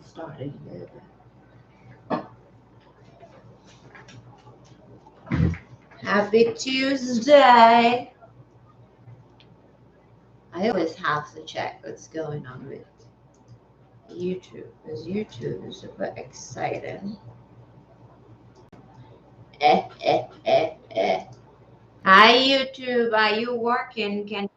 Started here. Happy Tuesday. I always have to check what's going on with YouTube because YouTube is super exciting. Hi YouTube, are you working?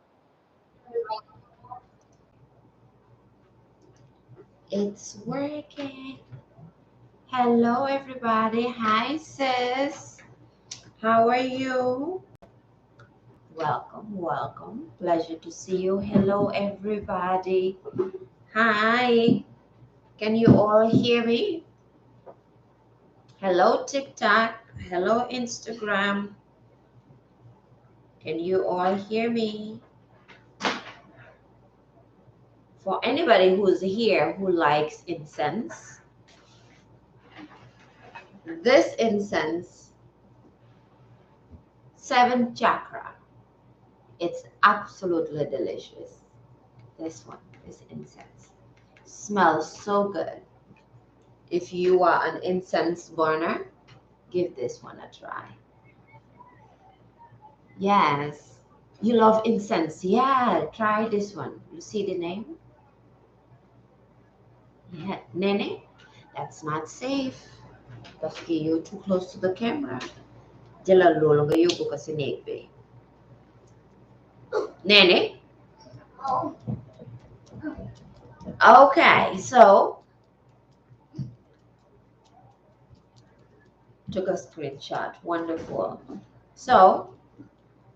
It's working. Hello everybody. Hi sis. How are you? Welcome. Pleasure to see you. Hello everybody. Hi. Can you all hear me? Hello TikTok. Hello Instagram. Can you all hear me? For anybody who's here who likes incense, this incense, 7th chakra, it's absolutely delicious. This one, this incense, smells so good. If you are an incense burner, give this one a try. Yes, you love incense. Yeah, try this one. You see the name? Yeah, Nene, that's not safe. Parce que you're too close to the camera. Jëlal loolu nga yóbbu ko si néeg bi. Nene? Okay, so took a screenshot. Wonderful. So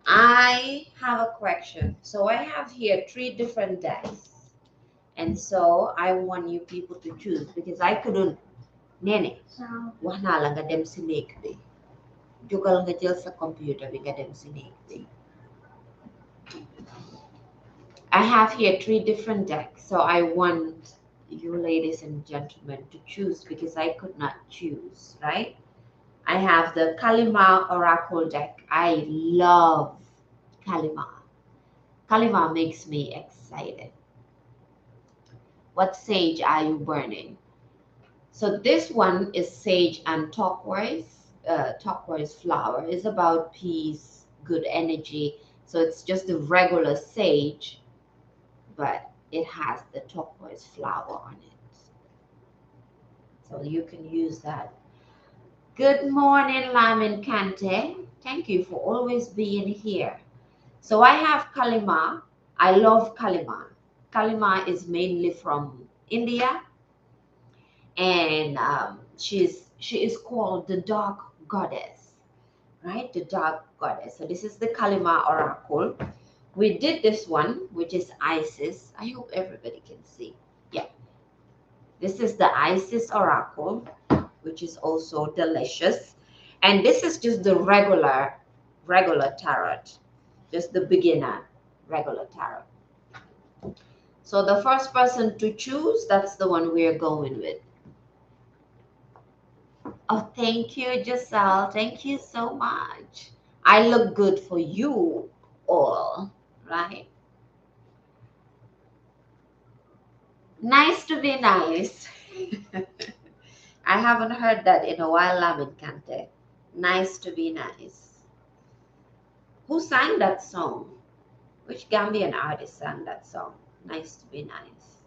I have a question. So I have here 3 different decks. And so I want you people to choose because I couldn't. Nene, wax naa la nga dem si néeg bi. Jógal nga jël sa computer bi nga dem si néeg bi. I have here 3 different decks. So I want you ladies and gentlemen to choose because I could not choose, right? I have the Kalima Oracle deck. I love Kalima. Kalima makes me excited. What sage are you burning? So this one is sage and turquoise flower. It's about peace, good energy. So it's just the regular sage, but it has the turquoise flower on it. So you can use that. Good morning, Lamin Kante. Thank you for always being here. So I have Kalima. I love Kalima. Kalima is mainly from India, and she is called the dark goddess, right? The dark goddess. So this is the Kalima oracle. We did this one, which is Isis. I hope everybody can see. Yeah, this is the Isis oracle, which is also delicious, and this is just the regular tarot, just the beginner regular tarot. So the first person to choose, that's the one we're going with. Oh, thank you, Giselle. Thank you so much. I look good for you all, right? Nice to be nice. I haven't heard that in a while, Lamin Kante. Nice to be nice. Who sang that song? Which Gambian artist sang that song? Nice to be nice.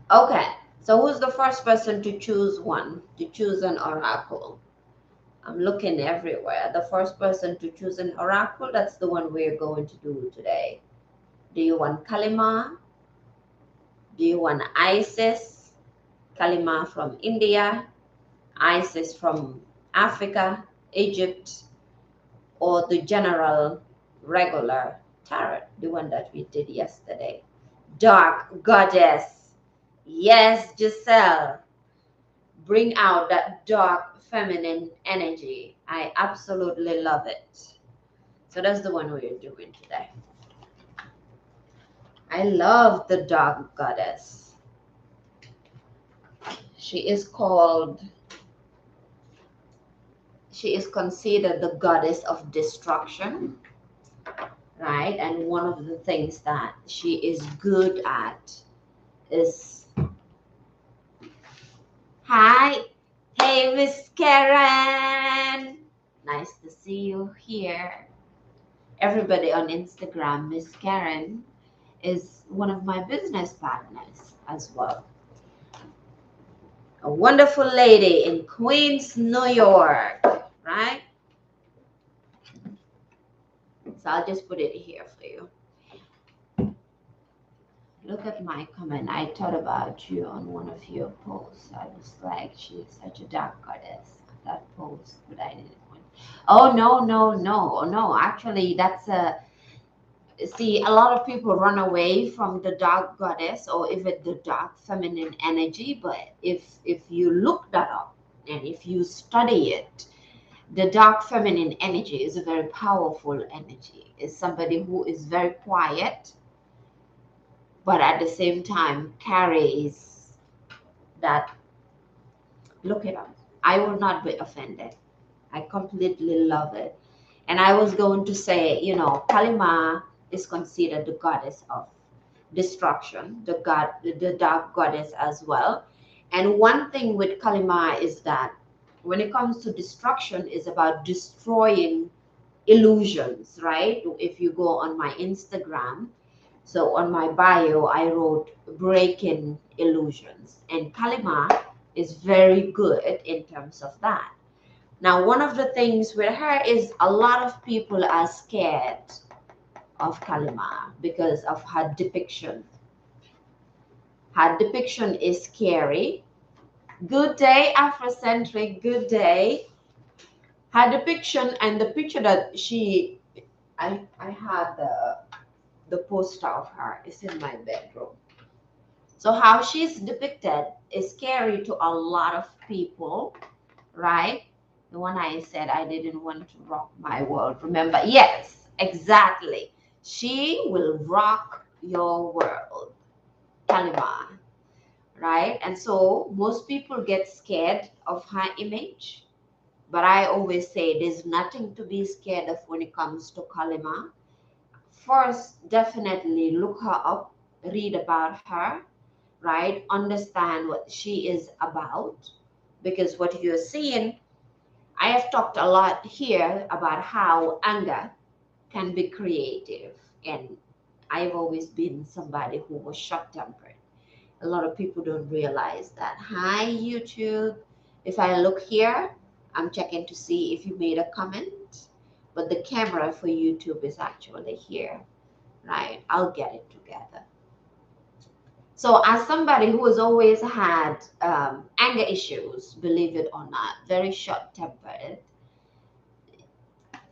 Okay, so who's the first person to choose one, to choose an oracle? I'm looking everywhere. The first person to choose an oracle, that's the one we're going to do today. Do you want Kalima? Do you want Isis? Kalima from India, Isis from Africa, Egypt, or the general regular tarot, the one that we did yesterday? Dark goddess. Yes, Giselle. Bring out that dark feminine energy. I absolutely love it. So that's the one we're doing today. I love the dark goddess. She is considered the goddess of destruction, right? And one of the things that she is good at is, hi, hey Miss Karen, nice to see you here. Everybody on Instagram, Miss Karen is one of my business partners as well. A wonderful lady in Queens, New York, right? So I'll just put it here for you. Look at my comment. I thought about you on one of your posts. I was like, she's such a dark goddess. That post, but I didn't want. Oh no. Actually, that's a. See, a lot of people run away from the dark goddess or even the dark feminine energy. But if you look that up and if you study it, the dark feminine energy is a very powerful energy. It's somebody who is very quiet, but at the same time carries that. Look it up. I will not be offended. I completely love it. And I was going to say, Kalima is considered the goddess of destruction, the dark goddess as well. And one thing with Kalima is that when it comes to destruction, is about destroying illusions, right? If you go on my Instagram, so on my bio, I wrote breaking illusions, and Kalima is very good in terms of that. Now, one of the things with her is a lot of people are scared of Kalima because of her depiction. Her depiction is scary. Good day, Afrocentric, good day. Her depiction and the picture that I had the poster of her is in my bedroom. So how she's depicted is scary to a lot of people, right? The one I said I didn't want to rock my world. Remember? Yes, exactly. She will rock your world, Kalima, right? And so most people get scared of her image. But I always say there's nothing to be scared of when it comes to Kalima. First, definitely look her up, read about her, right? Understand what she is about. Because what you're seeing, I have talked a lot here about how anger can be creative. And I've always been somebody who was short tempered. A lot of people don't realize that. Hi, YouTube. If I look here, I'm checking to see if you made a comment. But the camera for YouTube is actually here, right? I'll get it together. So as somebody who has always had anger issues, believe it or not, very short-tempered,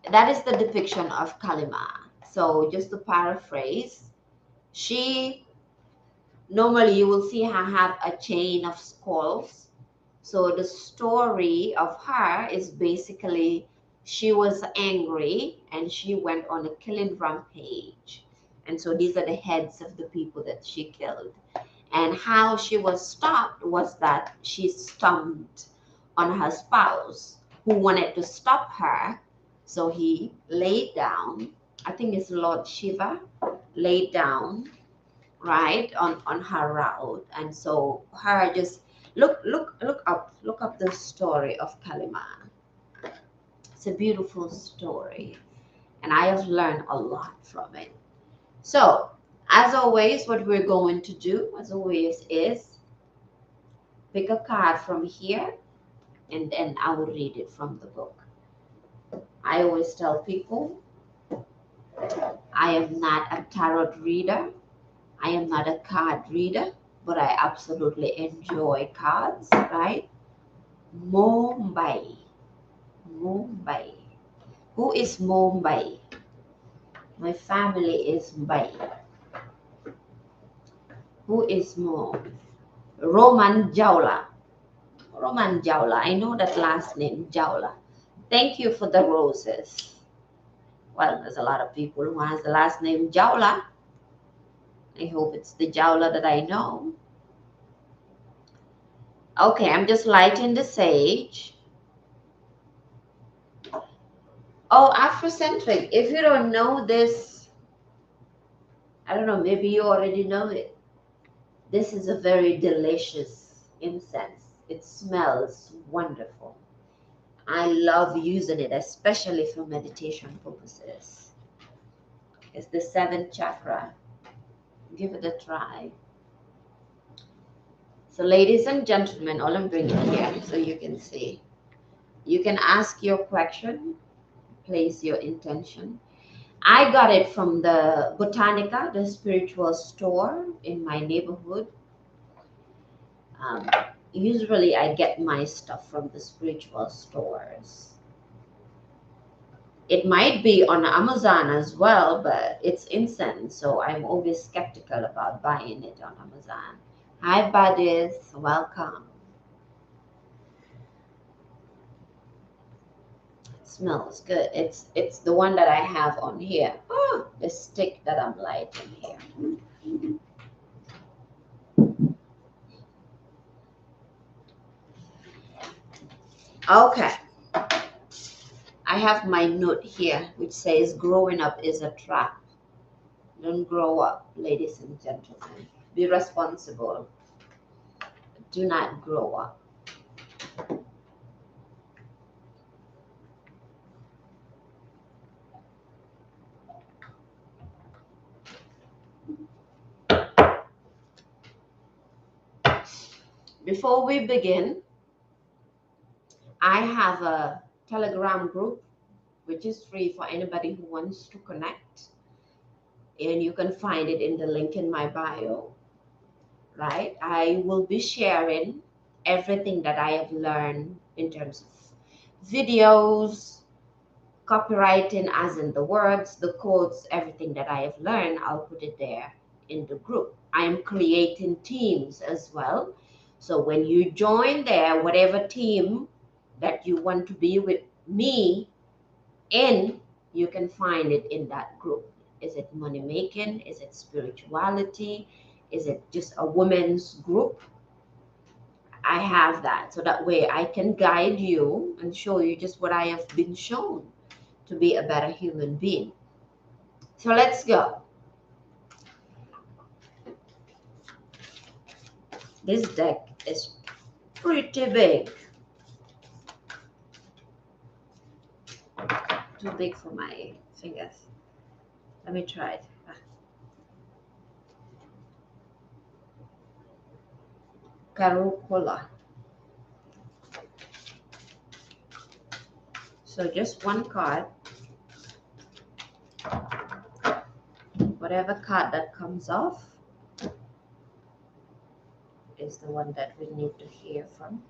that is the depiction of Kalima. So just to paraphrase, she, normally you will see her have a chain of skulls. So the story of her is basically she was angry and she went on a killing rampage. And so these are the heads of the people that she killed. And how she was stopped was that she stomped on her spouse who wanted to stop her. So he laid down, I think it's Lord Shiva, laid down, right, on her route. And so her just look up the story of Kalima. It's a beautiful story. And I have learned a lot from it. So as always, what we're going to do, as always, is pick a card from here and then I will read it from the book. I always tell people I am not a tarot reader. I am not a card reader, but I absolutely enjoy cards, right? Mumbai. Mumbai. Who is Mumbai? My family is Mumbai. Who is Mumbai? Roman Jaula. Roman Jaula. I know that last name, Jaula. Thank you for the roses. Well, there's a lot of people who has the last name Jaula. I hope it's the Jaula that I know. Okay, I'm just lighting the sage. Oh, Afrocentric. If you don't know this, I don't know, maybe you already know it. This is a very delicious incense. It smells wonderful. I love using it, especially for meditation purposes. It's the seventh chakra. Give it a try. So ladies and gentlemen, all I'm bringing here so you can see. You can ask your question, place your intention. I got it from the Botanica, the spiritual store in my neighborhood. Um, Usually I get my stuff from the spiritual stores. It might be on Amazon as well, but it's incense, so I'm always skeptical about buying it on Amazon. Hi, buddies. Welcome. It smells good. It's the one that I have on here. Oh, the stick that I'm lighting here. Okay. I have my note here which says growing up is a trap. Don't grow up, ladies and gentlemen. Be responsible. Do not grow up. Before we begin, I have a Telegram group which is free for anybody who wants to connect. And you can find it in the link in my bio, right? I will be sharing everything that I have learned in terms of videos, copywriting, as in the words, the quotes, everything that I have learned, I'll put it there in the group. I am creating teams as well. So when you join there, whatever team that you want to be with me in, you can find it in that group. Is it money making? Is it spirituality? Is it just a women's group? I have that. So that way I can guide you and show you just what I have been shown to be a better human being. So let's go. This deck is pretty big. Too big for my fingers. Let me try it. Carucola. So just one card. Whatever card that comes off is the one that we need to hear from.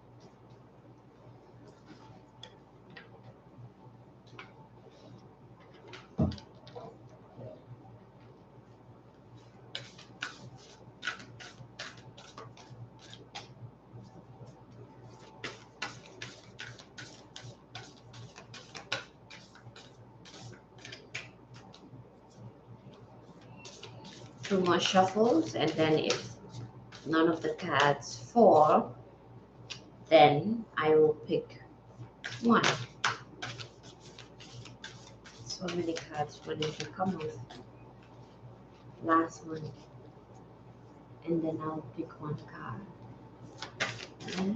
Two more shuffles, and then if none of the cards fall, then I will pick one. So many cards wanting to come off. Last one. And then I'll pick one card. Okay.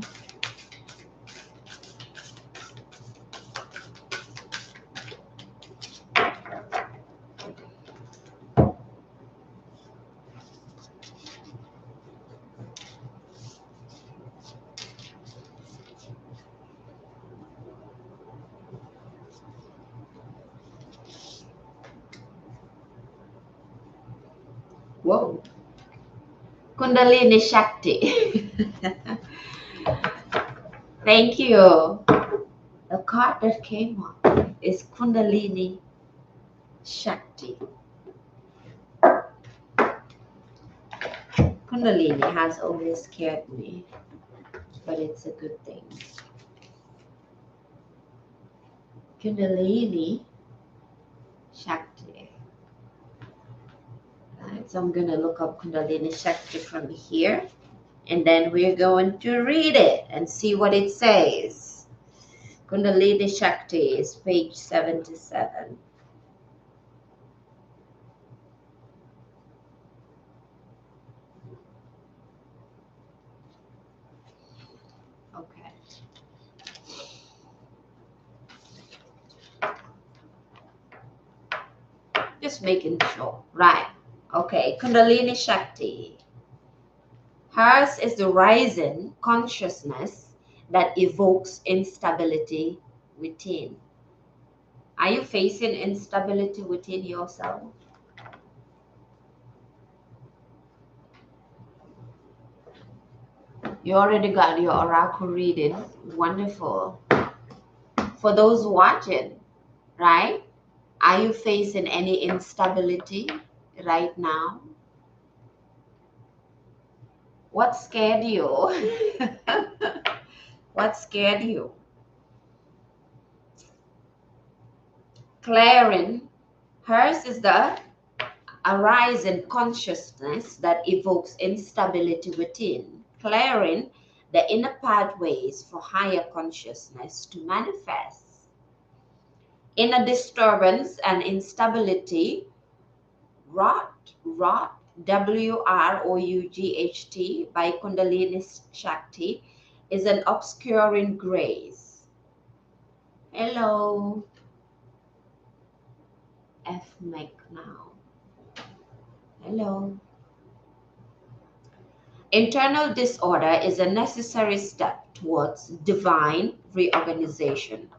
Whoa. Kundalini Shakti. Thank you. The card that came up is Kundalini Shakti. Kundalini has always scared me, but it's a good thing. Kundalini Shakti. Right, so I'm going to look up Kundalini Shakti from here, and then we're going to read it and see what it says. Kundalini Shakti is page 77. just making sure. Right. Okay. Kundalini Shakti. Hers is the rising consciousness that evokes instability within. Are you facing instability within yourself? You already got your oracle reading. Wonderful. For those watching, right? Are you facing any instability right now? What scared you? What scared you? Clearing. Hers is the arising consciousness that evokes instability within, clearing the inner pathways for higher consciousness to manifest. Inner disturbance and instability, wrought, W-R-O-U-G-H-T, by Kundalini Shakti, is an obscuring grace. Hello. F mic now. Hello. Internal disorder is a necessary step towards divine reorganization.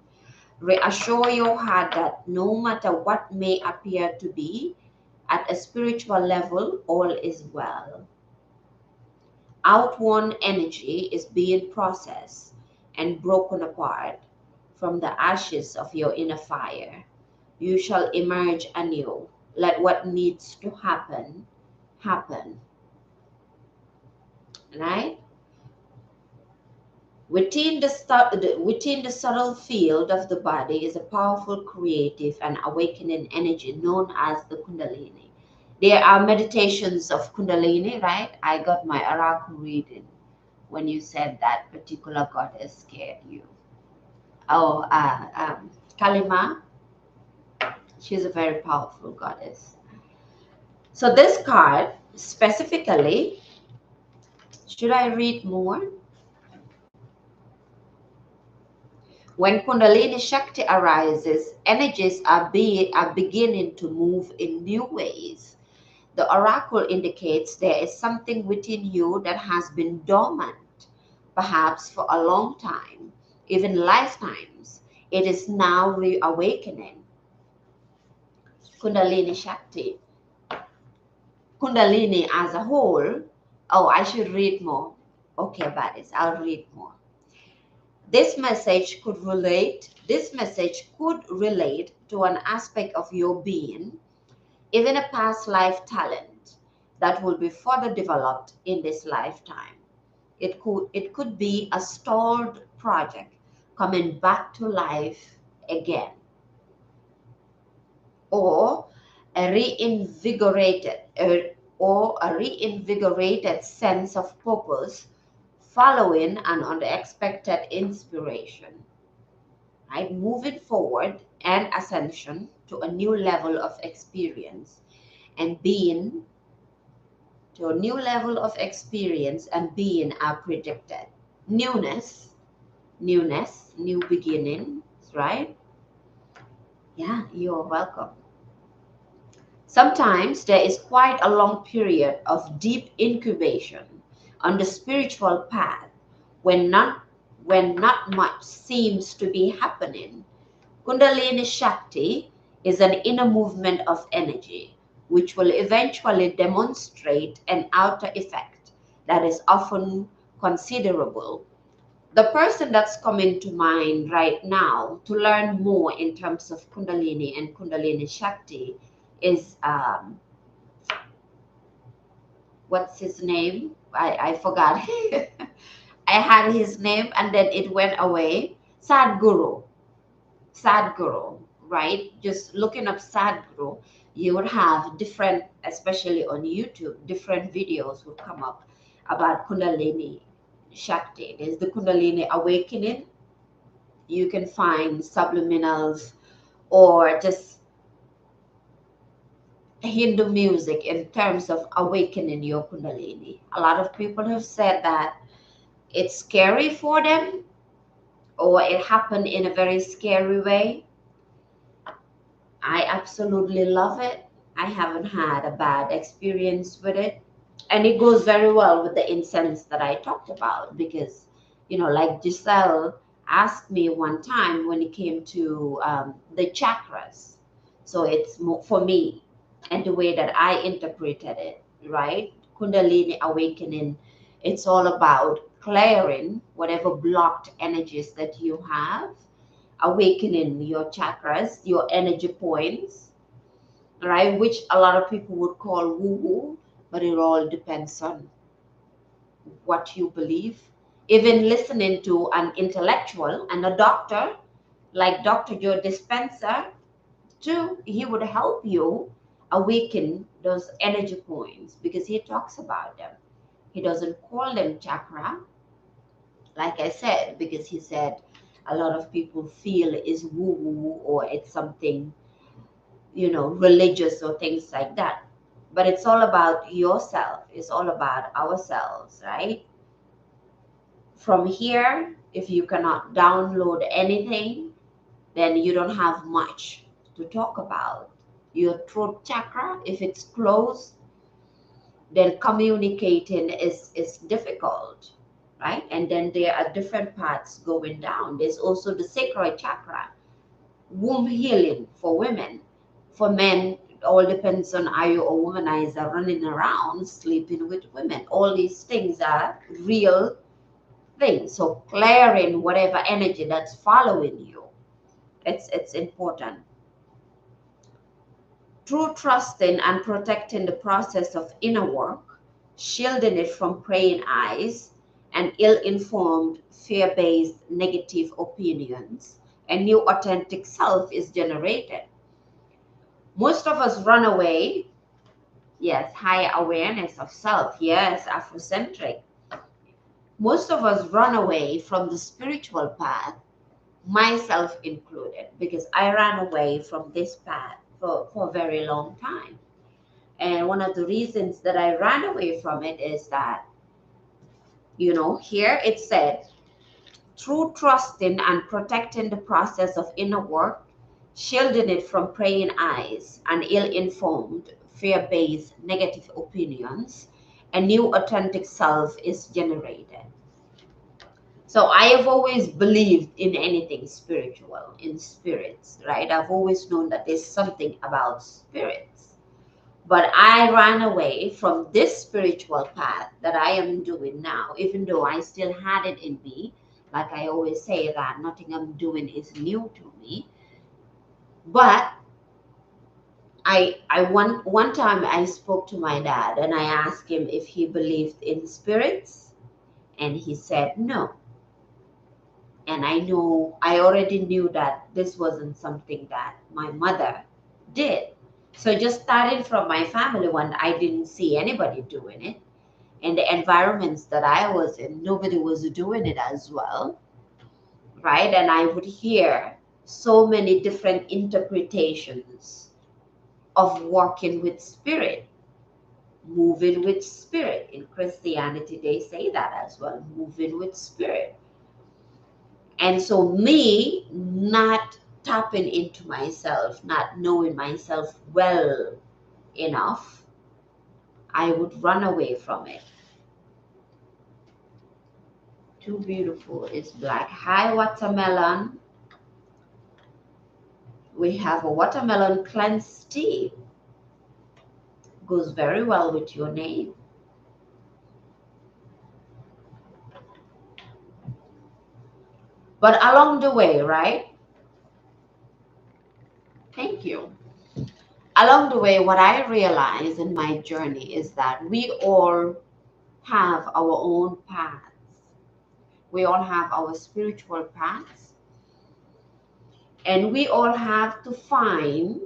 Reassure your heart that no matter what may appear to be, at a spiritual level, all is well. Outworn energy is being processed and broken apart from the ashes of your inner fire. You shall emerge anew. Let what needs to happen, happen. Right? Within the subtle field of the body is a powerful creative and awakening energy known as the Kundalini. There are meditations of Kundalini, right? I got my oracle reading when you said that particular goddess scared you. Oh, Kalima, she's a very powerful goddess. So this card specifically, should I read more? When Kundalini Shakti arises, energies are beginning to move in new ways. The oracle indicates there is something within you that has been dormant, perhaps for a long time, even lifetimes. It is now reawakening. Kundalini Shakti. Kundalini as a whole. Oh, I should read more. Okay, Badis, I'll read more. This message could relate to an aspect of your being, even a past life talent that will be further developed in this lifetime. It could be a stalled project coming back to life again, or a reinvigorated sense of purpose following an unexpected inspiration, right? Moving forward and ascension to a new level of experience and being are predicted. Newness, new beginnings, right? Yeah, you're welcome. Sometimes there is quite a long period of deep incubation on the spiritual path when not much seems to be happening. Kundalini Shakti is an inner movement of energy which will eventually demonstrate an outer effect that is often considerable. The person that's coming to mind right now to learn more in terms of Kundalini and Kundalini Shakti is what's his name? I forgot. I had his name and then it went away. Sadhguru, right? Just looking up Sadhguru, you would have different, especially on YouTube, different videos would come up about Kundalini Shakti. There's the Kundalini Awakening. You can find subliminals or just Hindu music in terms of awakening your Kundalini. A lot of people have said that it's scary for them or it happened in a very scary way. I absolutely love it. I haven't had a bad experience with it. And it goes very well with the incense that I talked about because, like Giselle asked me one time when it came to the chakras. So it's more for me and the way that I interpreted it, right? Kundalini awakening, it's all about clearing whatever blocked energies that you have, awakening your chakras, your energy points, right? Which a lot of people would call woo woo, but it all depends on what you believe. Even listening to an intellectual and a doctor, like Dr. Joe Dispenza, too, he would help you awaken those energy points because he talks about them. He doesn't call them chakra, like I said, because he said a lot of people feel is woo woo or it's something, religious or things like that. But it's all about yourself, it's all about ourselves, right? From here, if you cannot download anything, then you don't have much to talk about. Your throat chakra, if it's closed, then communicating is difficult, right? And then there are different parts going down. There's also the sacral chakra, womb healing for women. For men, it all depends on are you a womanizer running around sleeping with women. All these things are real things. So clearing whatever energy that's following you, it's important. True trusting and protecting the process of inner work, shielding it from praying eyes and ill-informed, fear-based negative opinions, a new authentic self is generated. Most of us run away, yes, higher awareness of self, yes, Afrocentric. Most of us run away from the spiritual path, myself included, because I ran away from this path for a very long time. And one of the reasons that I ran away from it is that, here it said, through trusting and protecting the process of inner work, shielding it from praying eyes and ill-informed, fear-based negative opinions, a new authentic self is generated. So I have always believed in anything spiritual, in spirits, right? I've always known that there's something about spirits. But I ran away from this spiritual path that I am doing now, even though I still had it in me. Like I always say that nothing I'm doing is new to me. But I one time I spoke to my dad and I asked him if he believed in spirits, and he said no. And I already knew that this wasn't something that my mother did. So just starting from my family, when I didn't see anybody doing it, and the environments that I was in, nobody was doing it as well, right? And I would hear so many different interpretations of walking with spirit, moving with spirit. In Christianity, they say that as well, moving with spirit. And so me not tapping into myself, not knowing myself well enough, I would run away from it. Too beautiful is black. Hi, watermelon. We have a watermelon cleanse tea. Goes very well with your name. But along the way, right? Thank you. Along the way, what I realized in my journey is that we all have our own paths. We all have our spiritual paths. And we all have to find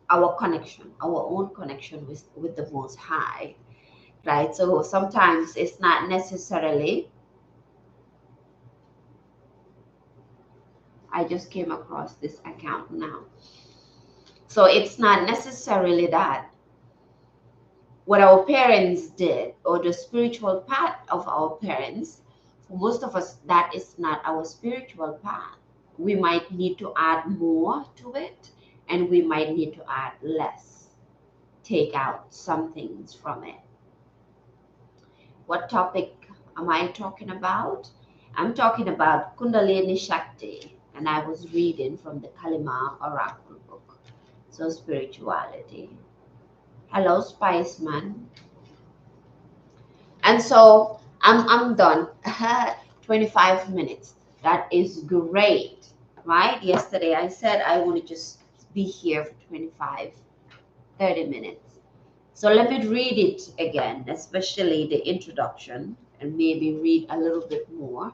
our connection, our own connection with the Most High, right? So sometimes it's not necessarily, I just came across this account now. So it's not necessarily that what our parents did or the spiritual path of our parents, for most of us, that is not our spiritual path. We might need to add more to it and we might need to add less, take out some things from it. What topic am I talking about? I'm talking about Kundalini Shakti, and I was reading from the Kalima Oracle book. So, spirituality. Hello, Spiceman. And so I'm done. 25 minutes. That is great, right? Yesterday I said I want to just be here for 25, 30 minutes. So let me read it again, especially the introduction, and maybe read a little bit more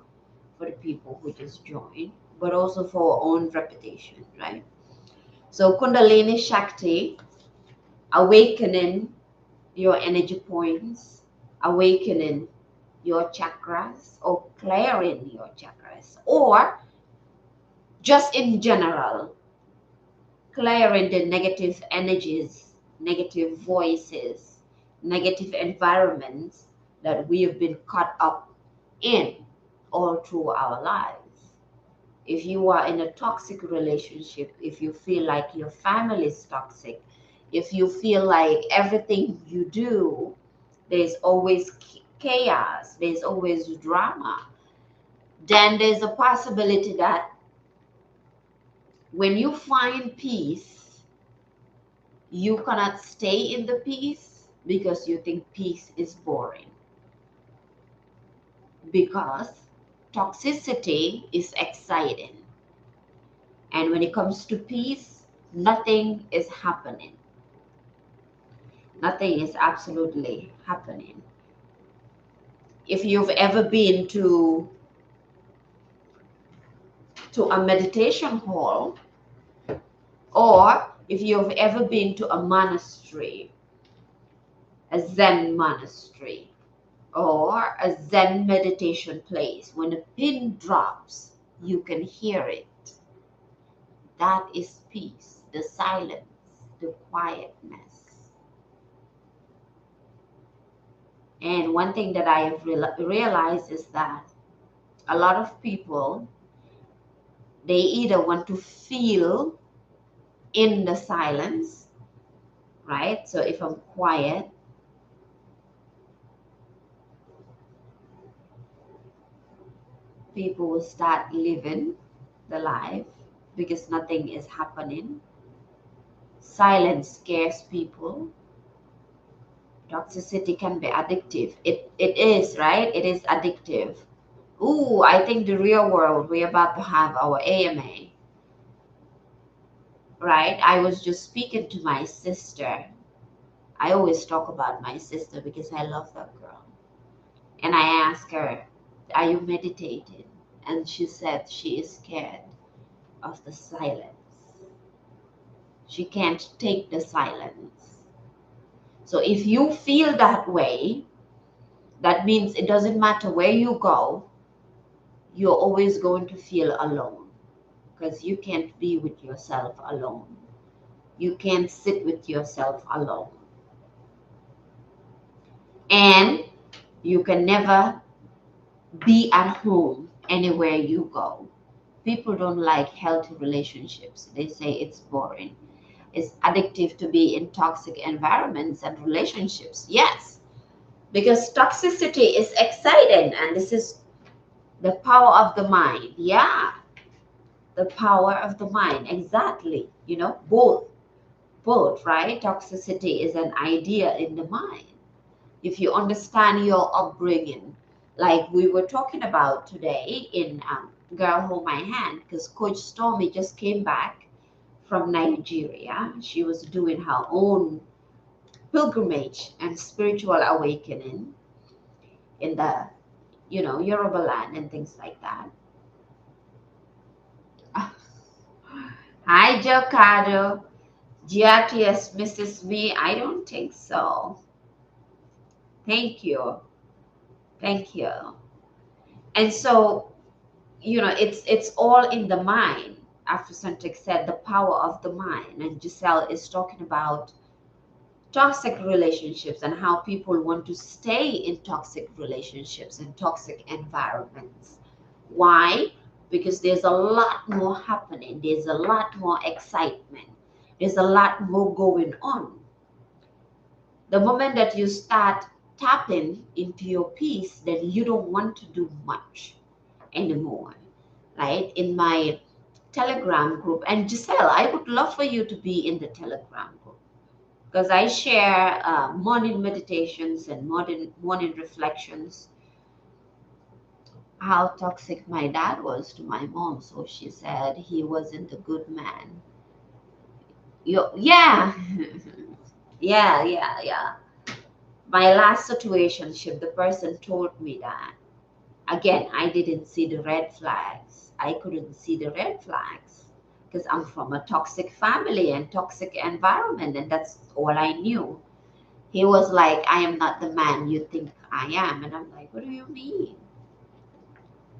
for the people who just joined, but also for our own repetition, right? So Kundalini Shakti, awakening your energy points, awakening your chakras, or clearing your chakras, or just in general, clearing the negative energies, negative voices, negative environments that we have been caught up in all through our lives. If you are in a toxic relationship, if you feel like your family is toxic, if you feel like everything you do, there's always chaos, there's always drama, then there's a possibility that when you find peace, you cannot stay in the peace because you think peace is boring. Because toxicity is exciting. And when it comes to peace, nothing is happening. Nothing is absolutely happening. If you've ever been to a meditation hall, or if you've ever been to a monastery, a Zen monastery, or a Zen meditation place, when a pin drops, you can hear it. That is peace, the silence, the quietness. And one thing that I have realized is that a lot of people, they either want to feel in the silence, right? So if I'm quiet, people will start living the life because nothing is happening. Silence scares people. Toxicity can be addictive. It is, right? It is addictive. Ooh, I think the real world, we're about to have our AMA, right? I was just speaking to my sister. I always talk about my sister because I love that girl. And I asked her, are you meditating? And she said she is scared of the silence. She can't take the silence. So if you feel that way, that means it doesn't matter where you go, you're always going to feel alone because you can't be with yourself alone. You can't sit with yourself alone. And you can never be at home anywhere you go. People don't like healthy relationships. They say it's boring. It's addictive to be in toxic environments and relationships. Yes, because toxicity is exciting, and this is the power of the mind. Yeah, the power of the mind. Exactly. Both, right? Toxicity is an idea in the mind. If you understand your upbringing, like we were talking about today in Girl Hold My Hand, because Coach Stormy just came back from Nigeria. She was doing her own pilgrimage and spiritual awakening in the, Yoruba land and things like that. Hi, Jocado. GRTS misses me. I don't think so. Thank you. Thank you. And so, it's all in the mind. After Santek said the power of the mind, and Giselle is talking about toxic relationships and how people want to stay in toxic relationships and toxic environments. Why? Because there's a lot more happening. There's a lot more excitement. There's a lot more going on. The moment that you start tapping into your peace, then you don't want to do much anymore, right? In my Telegram group, and Giselle, I would love for you to be in the Telegram group because I share morning meditations and morning reflections. How toxic my dad was to my mom, so she said he wasn't a good man. Yeah, yeah. My last situationship, the person told me that. Again, I didn't see the red flags. I couldn't see the red flags because I'm from a toxic family and toxic environment, and that's all I knew. He was like, I am not the man you think I am. And I'm like, what do you mean?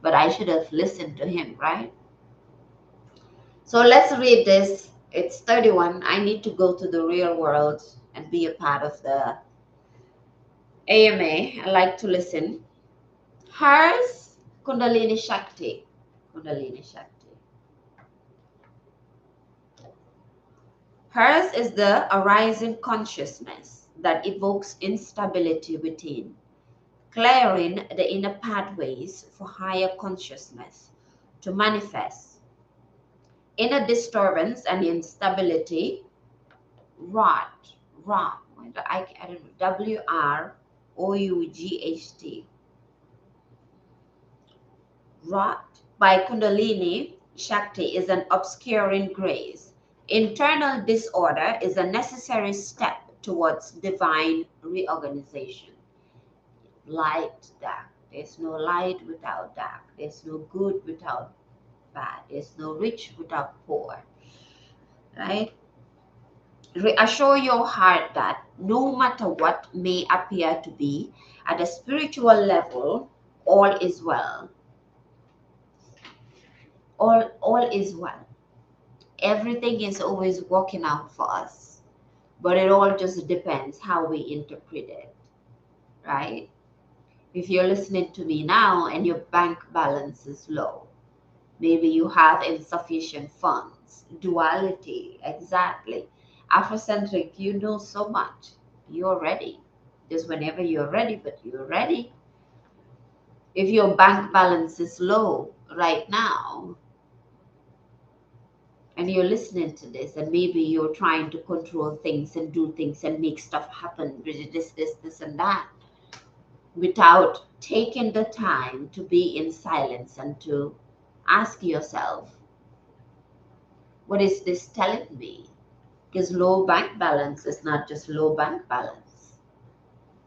But I should have listened to him, right? So let's read this. It's 31. I need to go to the real world and be a part of the AMA. I like to listen. Hers, Kundalini Shakti. Kundalini Shakti. Hers is the arising consciousness that evokes instability within, clearing the inner pathways for higher consciousness to manifest. Inner disturbance and instability, rot, I don't know, WROUGHT, rot by Kundalini Shakti is an obscuring grace. Internal disorder is a necessary step towards divine reorganization. Light, dark. There's no light without dark. There's no good without bad. There's no rich without poor. Right? Reassure your heart that no matter what may appear to be, at a spiritual level, all is well. All is well. Everything is always working out for us. But it all just depends how we interpret it. Right? If you're listening to me now and your bank balance is low, maybe you have insufficient funds, duality, exactly. Afrocentric, you know so much. You're ready. Just whenever you're ready, but you're ready. If your bank balance is low right now, and you're listening to this, and maybe you're trying to control things and do things and make stuff happen, this, and that, without taking the time to be in silence and to ask yourself, what is this telling me? Because low bank balance is not just low bank balance.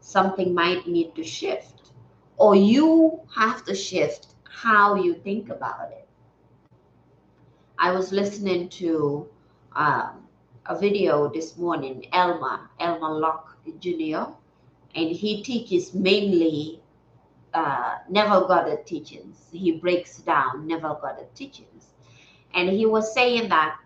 Something might need to shift, or you have to shift how you think about it. I was listening to a video this morning, Elma Locke Jr., and he teaches mainly Neville Goddard teachings. He breaks down Neville Goddard teachings. And he was saying that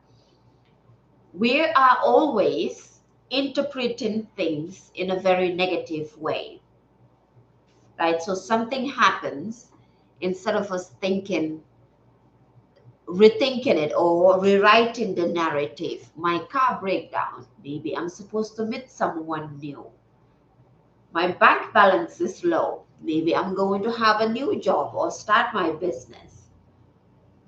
we are always interpreting things in a very negative way, right? So something happens, instead of us thinking, rethinking it or rewriting the narrative. My car breakdown, maybe I'm supposed to meet someone new. My bank balance is low. Maybe I'm going to have a new job or start my business.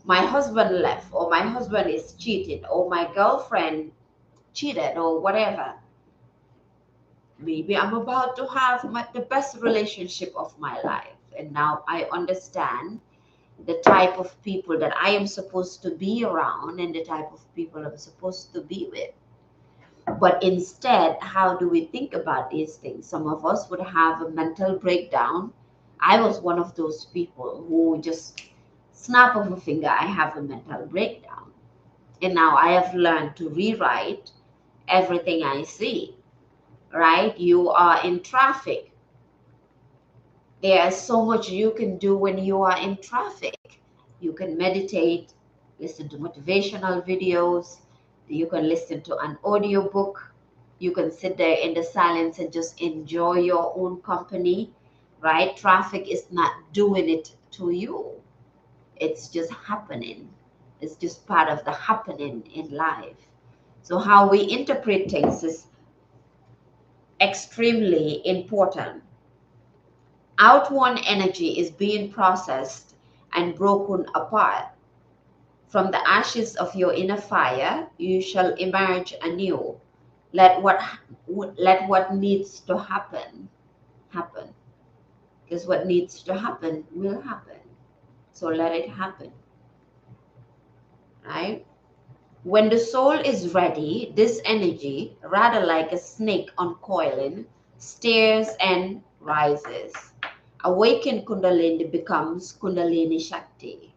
My husband left, or my husband is cheating, or my girlfriend cheated, or whatever. Maybe I'm about to have the best relationship of my life. And now I understand the type of people that I am supposed to be around and the type of people I'm supposed to be with. But instead, how do we think about these things? Some of us would have a mental breakdown. I was one of those people who just snap of a finger, I have a mental breakdown. And now I have learned to rewrite everything I see, right? You are in traffic. There's so much you can do when you are in traffic. You can meditate, listen to motivational videos, you can listen to an audiobook, you can sit there in the silence and just enjoy your own company, right? Traffic is not doing it to you. It's just happening. It's just part of the happening in life. So how we interpret things is extremely important. Outworn energy is being processed and broken apart. From the ashes of your inner fire, you shall emerge anew. Let what needs to happen happen. Because what needs to happen will happen. So let it happen. Right? When the soul is ready, this energy, rather like a snake uncoiling, stirs and rises. Awakened Kundalini becomes Kundalini Shakti,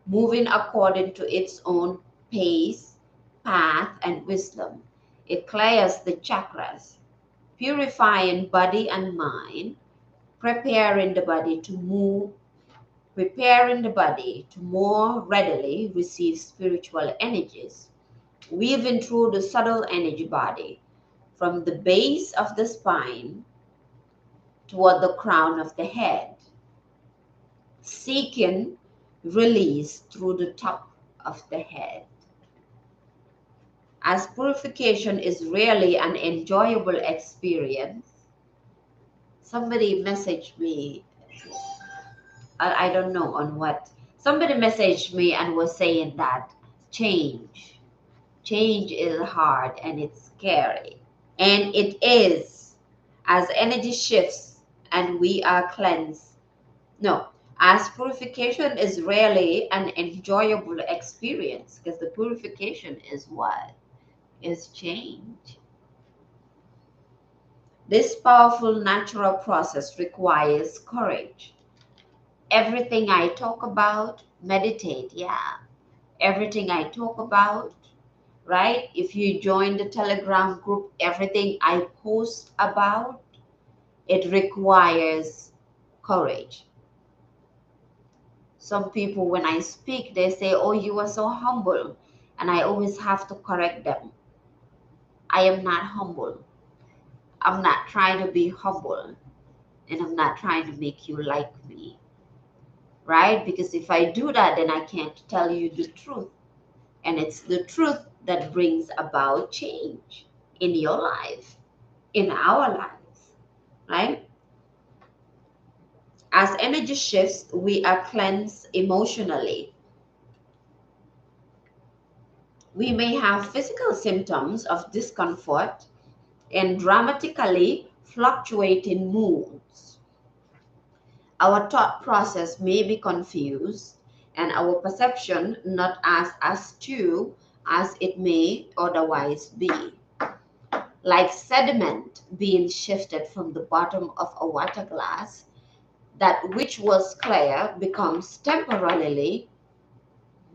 moving according to its own pace, path, and wisdom. It clears the chakras, purifying body and mind, preparing the body to move, preparing the body to more readily receive spiritual energies, weaving through the subtle energy body from the base of the spine toward the crown of the head, seeking release through the top of the head. As purification is really an enjoyable experience, somebody messaged me, I don't know on what, somebody messaged me and was saying that change is hard and it's scary. And it is, as energy shifts and we are cleansed. No, as purification is really an enjoyable experience, because the purification is what? Is change. This powerful natural process requires courage. Everything I talk about, meditate, yeah. Everything I talk about, right? If you join the Telegram group, everything I post about, it requires courage. Some people, when I speak, they say, oh, you are so humble. And I always have to correct them. I am not humble. I'm not trying to be humble. And I'm not trying to make you like me. Right? Because if I do that, then I can't tell you the truth. And it's the truth that brings about change in your life, in our lives. Right? As energy shifts, we are cleansed emotionally. We may have physical symptoms of discomfort and dramatically fluctuating moods. Our thought process may be confused and our perception not as astute as it may otherwise be. Like sediment being shifted from the bottom of a water glass, that which was clear becomes temporarily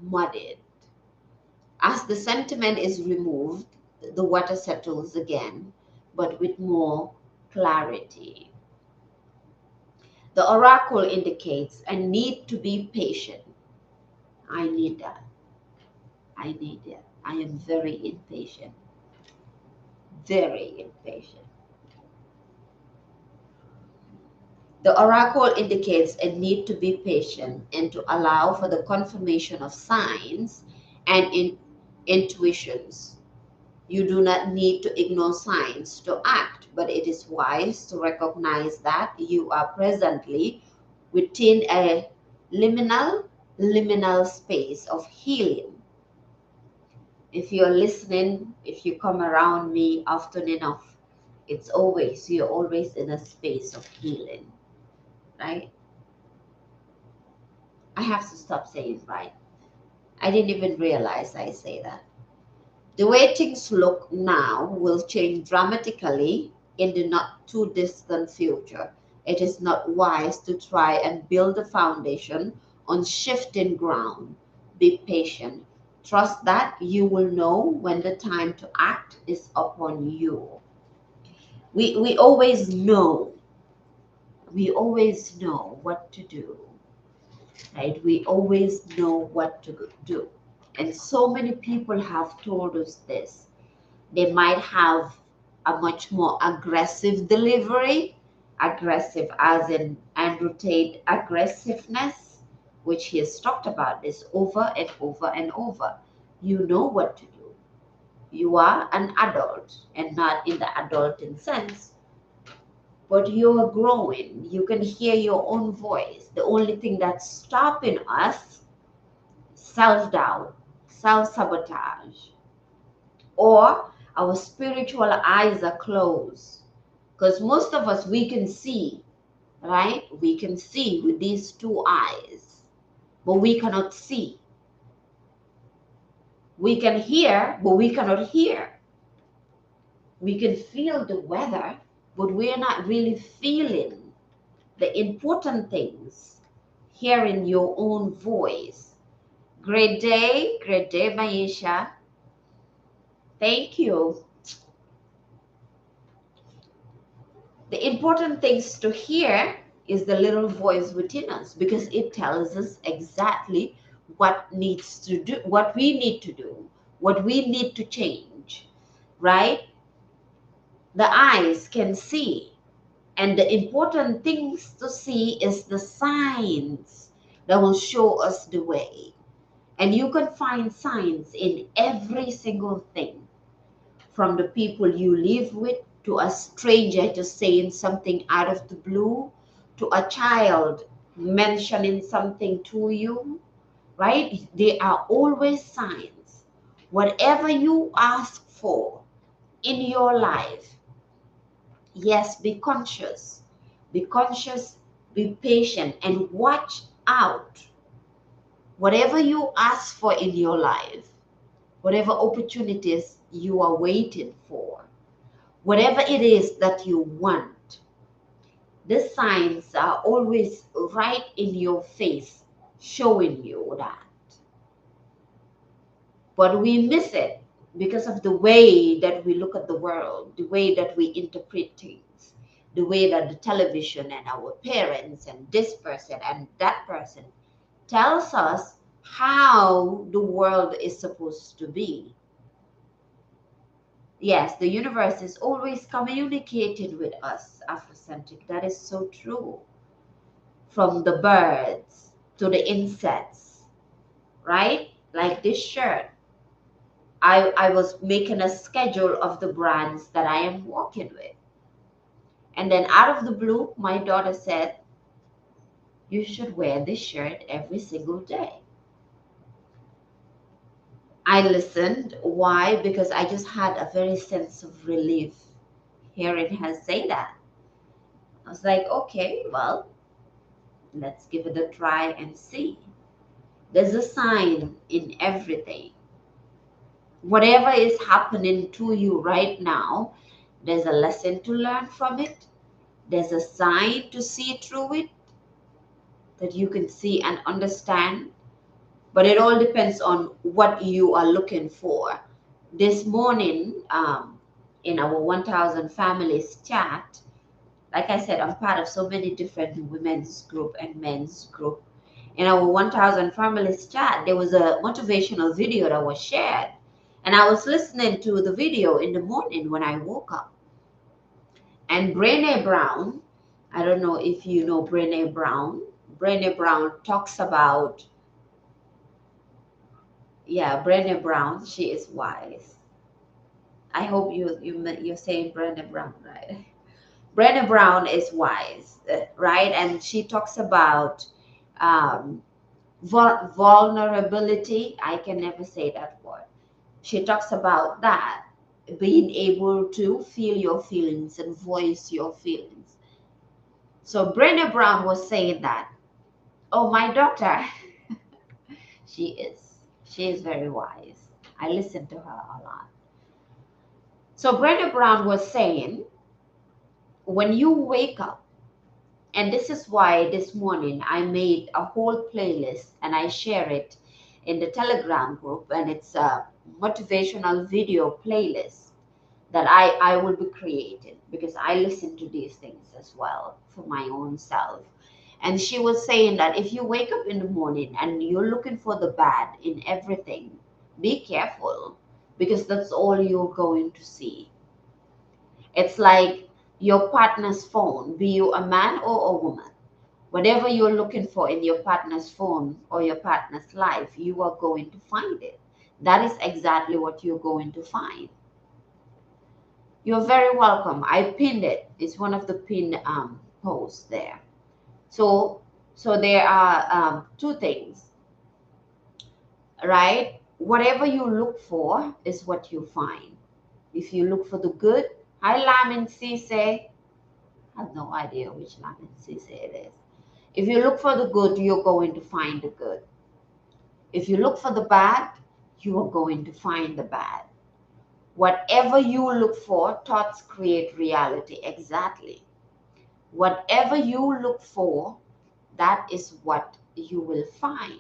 muddied. As the sediment is removed, the water settles again, but with more clarity. The oracle indicates a need to be patient. I need that. I need that. I am very impatient. Very impatient. The oracle indicates a need to be patient and to allow for the confirmation of signs and intuitions. You do not need to ignore signs to act, but it is wise to recognize that you are presently within a liminal space of healing. If you're listening, if you come around me often enough, you're always in a space of healing, right? I have to stop saying right. I didn't even realize I say that. The way things look now will change dramatically in the not too distant future. It is not wise to try and build a foundation on shifting ground. Be patient. Trust that you will know when the time to act is upon you. We always know. We always know what to do. Right? We always know what to do. And so many people have told us this. They might have a much more aggressive delivery, aggressive as in Andrew Tate aggressiveness, which he has talked about this over and over and over. You know what to do. You are an adult, and not in the adulting sense, but you're growing. You can hear your own voice. The only thing that's stopping us, self-doubt, self-sabotage, or our spiritual eyes are closed. Because most of us, we can see, right? We can see with these two eyes, but we cannot see. We can hear, but we cannot hear. We can feel the weather, but we're not really feeling the important things, hearing your own voice. Great day, Maisha. Thank you. The important things to hear is the little voice within us, because it tells us exactly what needs to do, what we need to do, what we need to change, right? The eyes can see, and the important things to see is the signs that will show us the way. And you can find signs in every single thing, from the people you live with, to a stranger just saying something out of the blue, to a child mentioning something to you, right? There are always signs. Whatever you ask for in your life, yes, be conscious. Be conscious, be patient, and watch out. Whatever you ask for in your life, whatever opportunities you are waiting for, whatever it is that you want, the signs are always right in your face, showing you that. But we miss it because of the way that we look at the world, the way that we interpret things, the way that the television and our parents and this person and that person tells us how the world is supposed to be. Yes, the universe is always communicating with us, Afrocentric. That is so true. From the birds to the insects, right? Like this shirt. I was making a schedule of the brands that I am working with. And then out of the blue, my daughter said, you should wear this shirt every single day. I listened. Why? Because I just had a very sense of relief hearing her say that. I was like, okay, well, let's give it a try and see. There's a sign in everything. Whatever is happening to you right now, there's a lesson to learn from it. There's a sign to see through it that you can see and understand. But it all depends on what you are looking for. This morning, in our 1000 families chat, like I said, I'm part of so many different women's group and men's group. In our 1000 families chat, there was a motivational video that was shared. And I was listening to the video in the morning when I woke up. And Brené Brown, I don't know if you know Brené Brown. Brené Brown talks about, yeah, Brené Brown, she is wise. I hope you're saying Brené Brown, right? Brené Brown is wise, right? And she talks about vulnerability. I can never say that word. She talks about that, being able to feel your feelings and voice your feelings. So Brené Brown was saying that, oh, my daughter, she is very wise. I listen to her a lot. So Brené Brown was saying, when you wake up, and this is why this morning I made a whole playlist and I share it in the Telegram group, and it's a motivational video playlist that I will be creating, because I listen to these things as well for my own self. And she was saying that if you wake up in the morning and you're looking for the bad in everything, be careful, because that's all you're going to see. It's like your partner's phone, be you a man or a woman. Whatever you're looking for in your partner's phone or your partner's life, you are going to find it. that is exactly what you're going to find. You're very welcome. I pinned it. It's one of the pinned posts there. So, so there are two things, right? Whatever you look for is what you find. If you look for the good, hi Lamin Cisse. I have no idea which Lamin Cisse it is. If you look for the good, you're going to find the good. If you look for the bad, you are going to find the bad. Whatever you look for, thoughts create reality. Exactly. Whatever you look for, that is what you will find.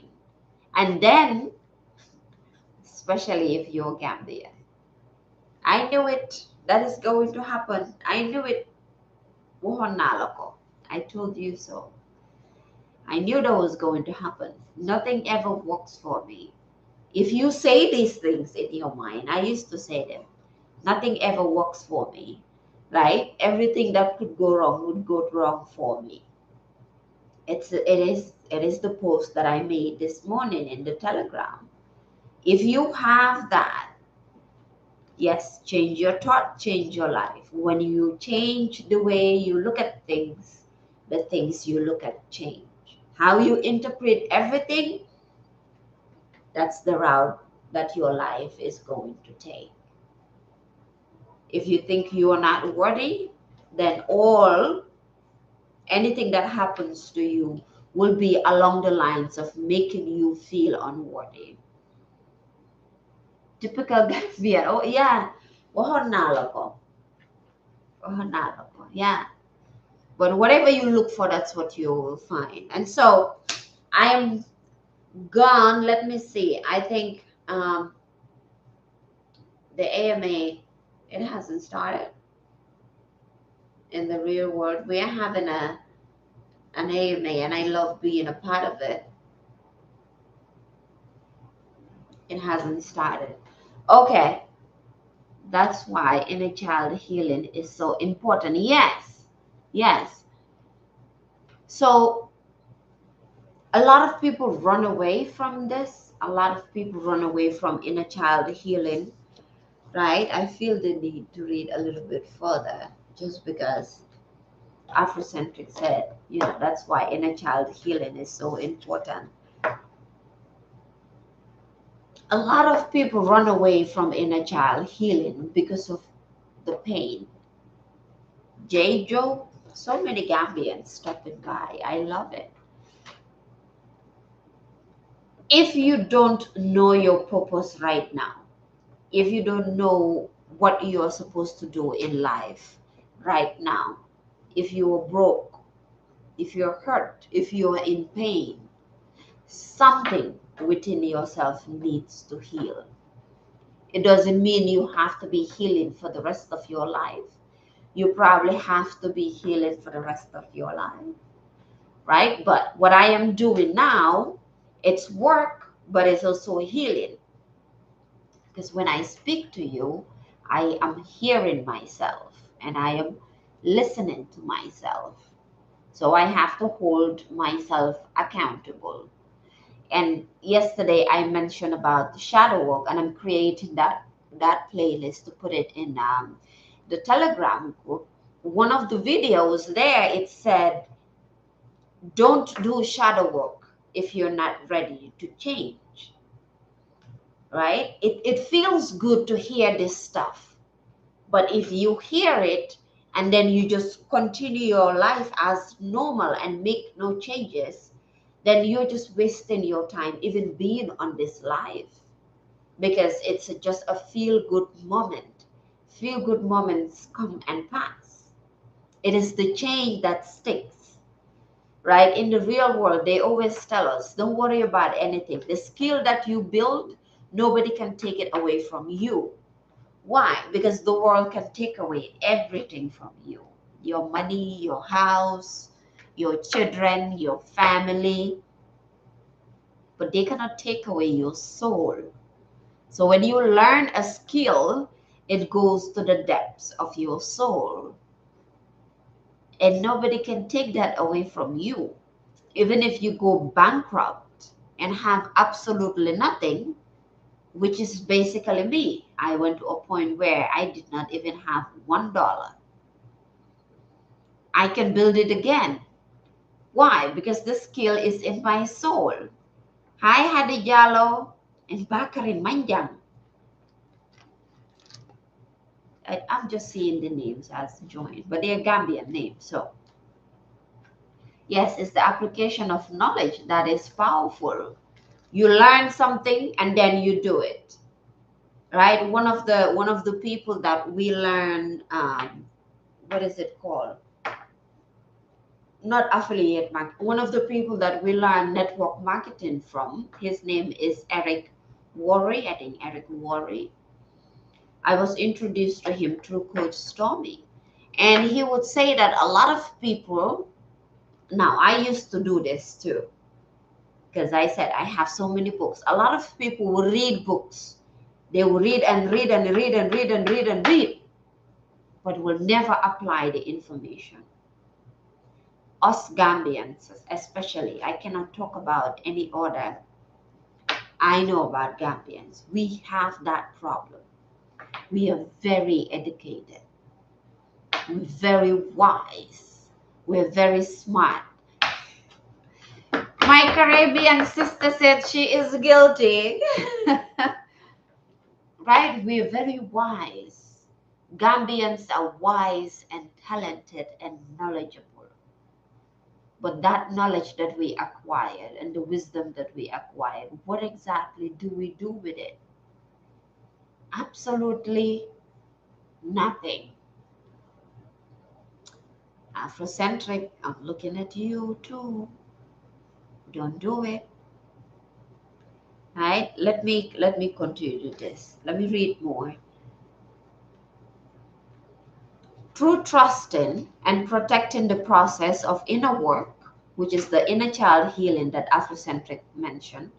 And then, especially if you're Gambian, I knew it. That is going to happen. I knew it. I told you so. I knew that was going to happen. Nothing ever works for me. If you say these things in your mind, I used to say them. Nothing ever works for me, right? Everything that could go wrong would go wrong for me. It is the post that I made this morning in the Telegram. If you have that, yes, change your thought, change your life. When you change the way you look at things, the things you look at change. How you interpret everything, that's the route that your life is going to take. If you think you are not worthy, then anything that happens to you will be along the lines of making you feel unworthy. Typical Gambian. Oh yeah. Wahonalo ko. Wahonalo ko. Yeah. But whatever you look for, that's what you will find. And so I am gone. Let me see. I think the AMA, it hasn't started in the real world. We are having an AMA, and I love being a part of it. It hasn't started. Okay. That's why inner child healing is so important. Yes. Yes. So a lot of people run away from this. A lot of people run away from inner child healing, right? I feel the need to read a little bit further just because Afrocentric said, that's why inner child healing is so important. A lot of people run away from inner child healing because of the pain. J. Joe, so many Gambians stopping by. I love it. If you don't know your purpose right now, if you don't know what you are supposed to do in life right now, if you are broke, if you're hurt, if you're in pain, something within yourself needs to heal. It doesn't mean you have to be healing for the rest of your life. You probably have to be healing for the rest of your life, right? But what I am doing now, it's work, but it's also healing. Because when I speak to you, I am hearing myself and I am listening to myself. So I have to hold myself accountable. And yesterday I mentioned about the shadow work, and I'm creating that playlist to put it in the Telegram group. One of the videos there, it said, don't do shadow work if you're not ready to change, right? It feels good to hear this stuff, but if you hear it and then you just continue your life as normal and make no changes, then you're just wasting your time even being on this life, because it's just a feel-good moment. Feel-good moments come and pass. It is the change that sticks, right? In the real world, they always tell us, don't worry about anything. The skill that you build, nobody can take it away from you. Why? Because the world can take away everything from you. Your money, your house, your children, your family. But they cannot take away your soul. So when you learn a skill, it goes to the depths of your soul. And nobody can take that away from you. Even if you go bankrupt and have absolutely nothing, which is basically me. I went to a point where I did not even have $1. I can build it again. Why? Because the skill is in my soul. Hi, Hadi Jallo and Bakarin Manjang. I'm just seeing the names as joined, but they're Gambian names. So, yes, it's the application of knowledge that is powerful. You learn something and then you do it, right? One of the people that we learn, what is it called? Not affiliate marketing. One of the people that we learn network marketing from, his name is Eric Worre. I think Eric Worre. I was introduced to him through Coach Stormy. And he would say that a lot of people, now I used to do this too, because I said I have so many books. A lot of people will read books. They will read and read and read and read and read and read, but will never apply the information. Us Gambians, especially, I cannot talk about any other. I know about Gambians. We have that problem. We are very educated. We're very wise. We're very smart. My Caribbean sister said she is guilty. Right? We're very wise. Gambians are wise and talented and knowledgeable. But that knowledge that we acquired and the wisdom that we acquired, what exactly do we do with it? Absolutely nothing. Afrocentric, I'm looking at you too. Don't do it. Right? Let me continue this. Let me read more. Through trusting and protecting the process of inner work, which is the inner child healing that Afrocentric mentioned,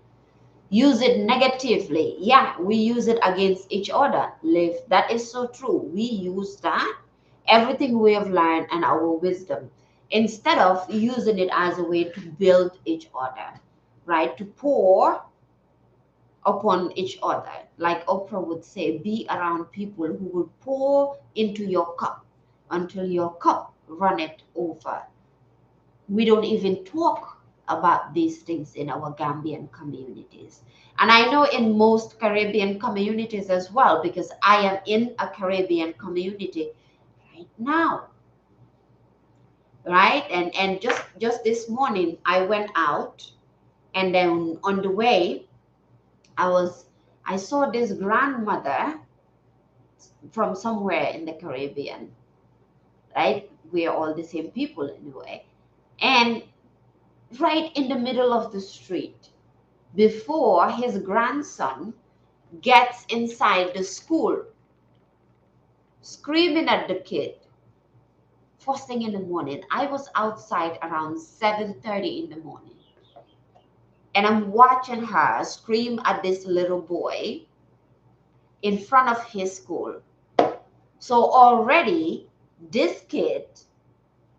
use it negatively. Yeah, we use it against each other. Live. That is so true. We use that, everything we have learned and our wisdom, instead of using it as a way to build each other, right? To pour upon each other. Like Oprah would say, be around people who will pour into your cup until your cup runneth over. We don't even talk about these things in our Gambian communities. And I know in most Caribbean communities as well, because I am in a Caribbean community right now. Right? And just this morning I went out, and then on the way I saw this grandmother from somewhere in the Caribbean, right? We are all the same people anyway. And right in the middle of the street, before his grandson gets inside the school, screaming at the kid, first thing in the morning. I was outside around 7:30 in the morning. And I'm watching her scream at this little boy in front of his school. So already, this kid,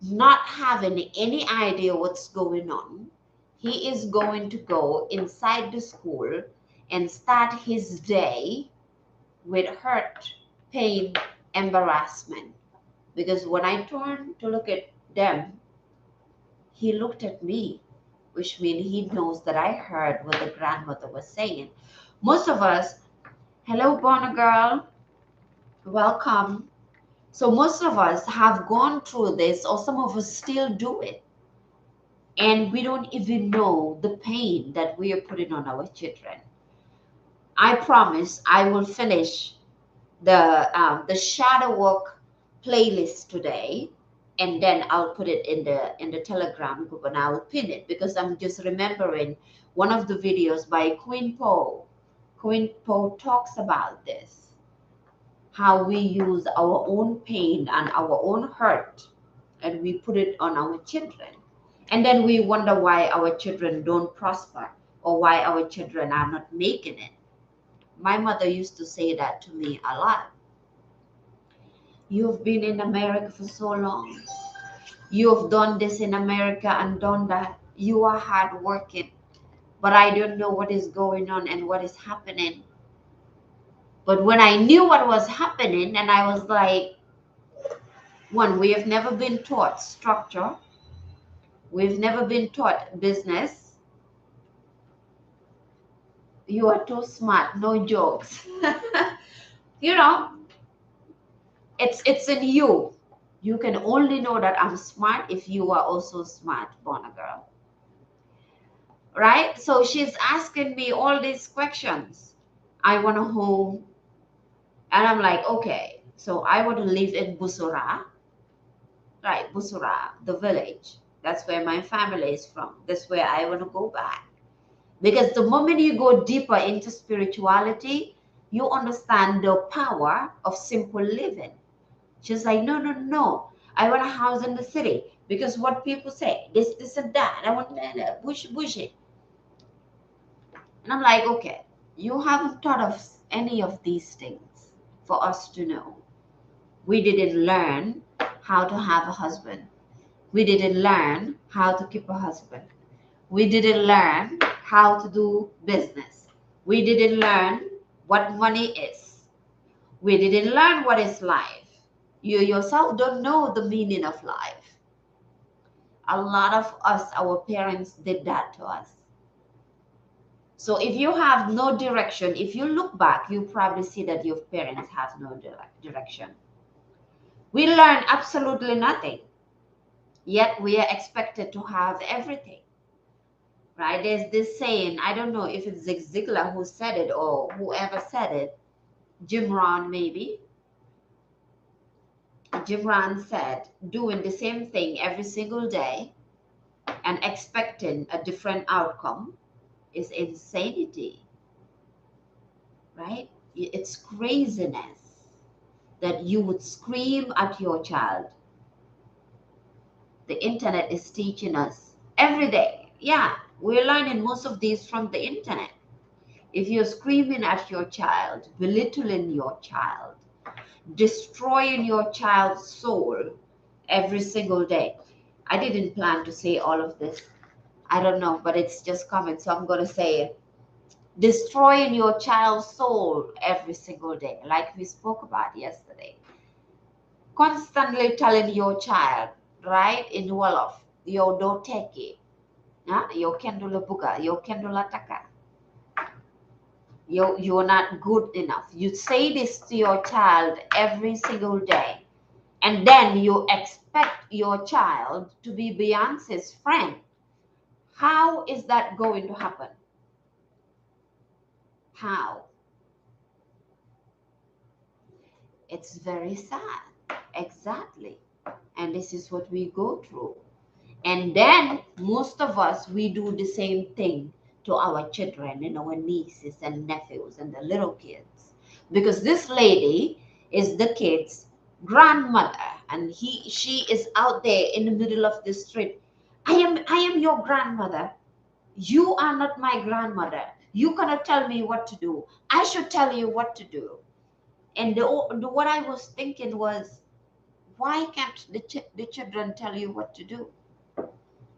not having any idea what's going on, he is going to go inside the school and start his day with hurt, pain, embarrassment. Because when I turned to look at them, he looked at me, which means he knows that I heard what the grandmother was saying. Most of us, hello, Bonner girl, welcome. So most of us have gone through this, or some of us still do it. And we don't even know the pain that we are putting on our children. I promise I will finish the shadow work playlist today, and then I'll put it in the Telegram group, and I will pin it, because I'm just remembering one of the videos by Queen Po. Queen Po talks about this, how we use our own pain and our own hurt, and we put it on our children, and then we wonder why our children don't prosper, or why our children are not making it. My mother used to say that to me a lot. You've been in America for so long. You've done this in America and done that. You are hardworking, but I don't know what is going on and what is happening. But when I knew what was happening, and I was like, one, we have never been taught structure. We've never been taught business. You are too smart, no jokes. You know, it's in you. You can only know that I'm smart if you are also smart, Bona girl. Right? So she's asking me all these questions. I want a home. And I'm like, okay. So I want to live in Busura. Right, Busura, the village. That's where my family is from. That's where I want to go back. Because the moment you go deeper into spirituality, you understand the power of simple living. She's like, no, no, no. I want a house in the city because what people say, this, and that. I want bushy. And I'm like, okay, you haven't thought of any of these things for us to know. We didn't learn how to have a husband. We didn't learn how to keep a husband. We didn't learn how to do business. We didn't learn what money is. We didn't learn what is life. You yourself don't know the meaning of life. A lot of us, our parents did that to us. So if you have no direction, if you look back, you probably see that your parents have no direction. We learn absolutely nothing, yet we are expected to have everything. Right? There's this saying, I don't know if it's Zig Ziglar who said it or whoever said it, Jim Rohn maybe. Jim Rohn said, doing the same thing every single day and expecting a different outcome is insanity. Right? It's craziness that you would scream at your child. The internet is teaching us every day. Yeah, we're learning most of these from the internet. If you're screaming at your child, belittling your child, destroying your child's soul every single day. I didn't plan to say all of this. I don't know, but it's just coming, so I'm going to say it. Destroying your child's soul every single day, like we spoke about yesterday. Constantly telling your child, right, in Wolof, yo don't take it. Yo kendula buga, yo kendula taka. You're not good enough. You say this to your child every single day. And then you expect your child to be Beyonce's friend. How is that going to happen? How? It's very sad. Exactly. And this is what we go through. And then most of us, we do the same thing to our children and our nieces and nephews and the little kids. Because this lady is the kid's grandmother, and she is out there in the middle of the street. I am your grandmother. You are not my grandmother. You cannot tell me what to do. I should tell you what to do. And what I was thinking was, why can't the children tell you what to do?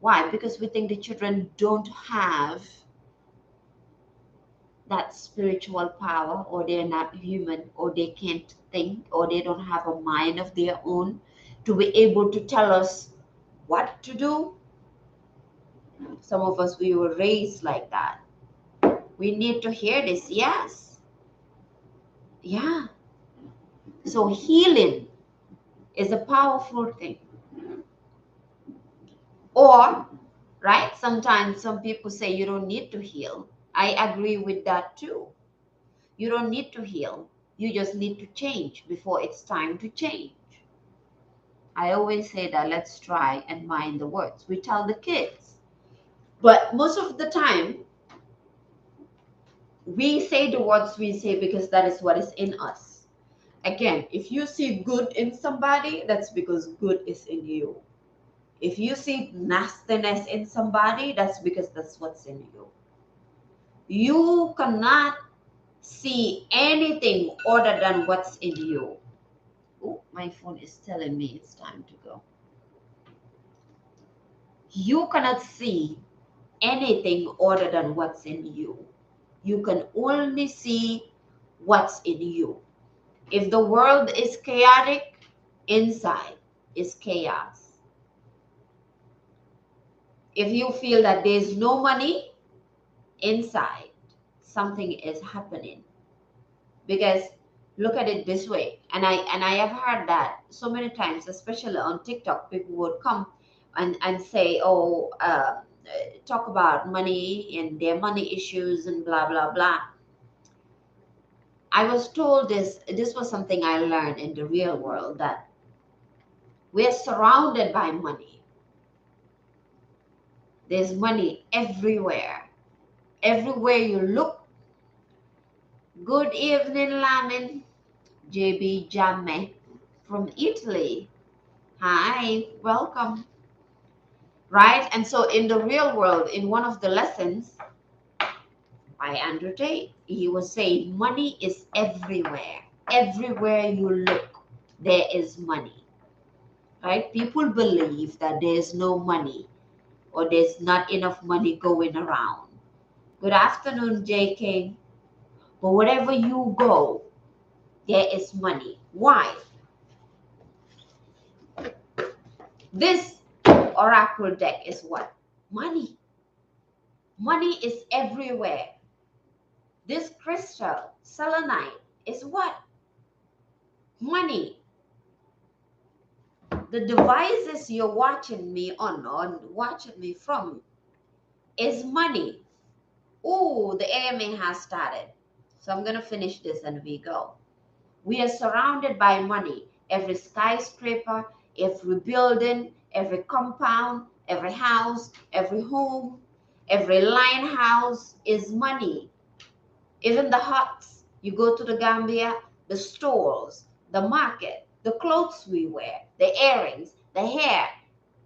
Why? Because we think the children don't have that spiritual power, or they're not human, or they can't think, or they don't have a mind of their own to be able to tell us what to do. Some of us, we were raised like that. We need to hear this. Yes. Yeah. So healing is a powerful thing. Or, right, sometimes some people say you don't need to heal. I agree with that too. You don't need to heal. You just need to change before it's time to change. I always say that, let's try and mind the words. We tell the kids. But most of the time, we say the words we say because that is what is in us. Again, if you see good in somebody, that's because good is in you. If you see nastiness in somebody, that's because that's what's in you. You cannot see anything other than what's in you. Oh, my phone is telling me it's time to go. You cannot see anything other than what's in you. You can only see what's in you. If the world is chaotic, inside is chaos. If you feel that there's no money, inside something is happening. Because look at it this way, and I have heard that so many times, especially on TikTok, people would come and say, oh, talk about money and their money issues and blah blah blah. I was told this was something I learned in the real world, that we're surrounded by money. There's money everywhere. Everywhere you look. Good evening, Lamin. JB Jamme from Italy. Hi, welcome. Right? And so in the real world, in one of the lessons by Andrew Tate, he was saying money is everywhere. Everywhere you look, there is money. Right? People believe that there's no money or there's not enough money going around. Good afternoon, J. King. But wherever you go, there is money. Why? This oracle deck is what? Money. Money is everywhere. This crystal, selenite, is what? Money. The devices you're watching me on or watching me from is money. Oh, the AMA has started. So I'm going to finish this and we go. We are surrounded by money. Every skyscraper, every building, every compound, every house, every home, every line house is money. Even the huts, you go to the Gambia, the stores, the market, the clothes we wear, the earrings, the hair,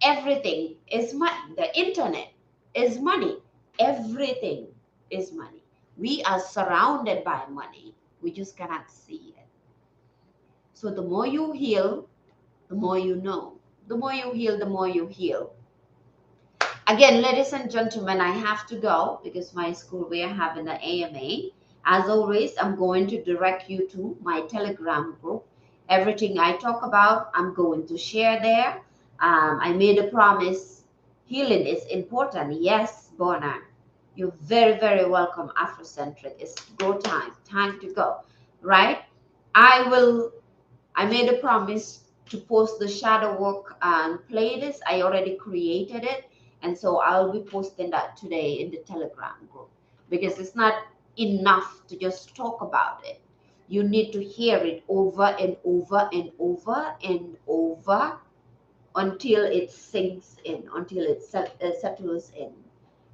everything is money. The internet is money. Everything is money. We are surrounded by money. We just cannot see it. So the more you heal, the more you know. The more you heal, the more you heal. Again, ladies and gentlemen, I have to go because my school, we are having an AMA. As always, I'm going to direct you to my Telegram group. Everything I talk about, I'm going to share there. I made a promise. Healing is important. Yes, Bona. You're very, very welcome, Afrocentric. It's go time. Time to go. Right? I made a promise to post the shadow work playlist. I already created it. And so I'll be posting that today in the Telegram group because it's not enough to just talk about it. You need to hear it over and over and over and over until it sinks in, until it settles in.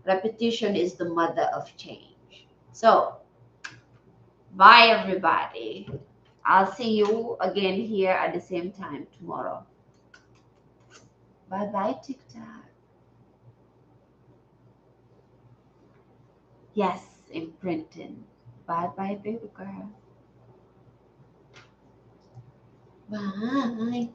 Repetition is the mother of change. So, bye everybody. I'll see you again here at the same time tomorrow. Bye bye, TikTok. Yes, imprinting. Bye bye, baby girl. Bye.